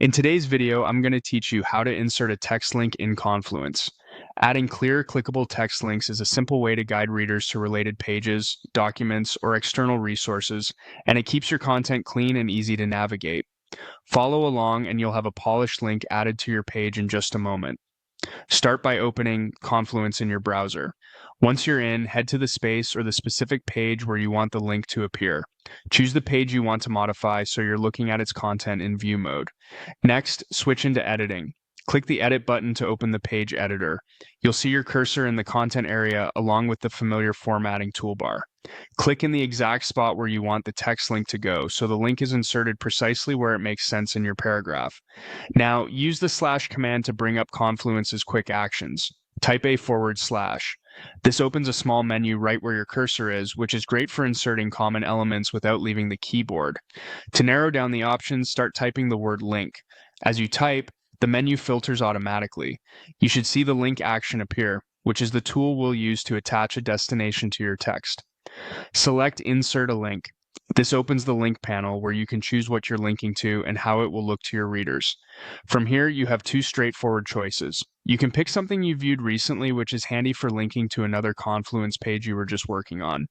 In today's video, I'm going to teach you how to insert a text link in Confluence. Adding clear, clickable text links is a simple way to guide readers to related pages, documents, or external resources, and it keeps your content clean and easy to navigate. Follow along and you'll have a polished link added to your page in just a moment. Start by opening Confluence in your browser. Once you're in, head to the space or the specific page where you want the link to appear. Choose the page you want to modify so you're looking at its content in view mode. Next, switch into editing. Click the edit button to open the page editor. You'll see your cursor in the content area along with the familiar formatting toolbar. Click in the exact spot where you want the text link to go so the link is inserted precisely where it makes sense in your paragraph. Now, use the / command to bring up Confluence's quick actions. Type a /. This opens a small menu right where your cursor is, which is great for inserting common elements without leaving the keyboard. To narrow down the options, start typing the word link. As you type, the menu filters automatically. You should see the link action appear, which is the tool we'll use to attach a destination to your text. Select Insert a Link. This opens the link panel where you can choose what you're linking to and how it will look to your readers. From here, you have two straightforward choices. You can pick something you viewed recently, which is handy for linking to another Confluence page you were just working on.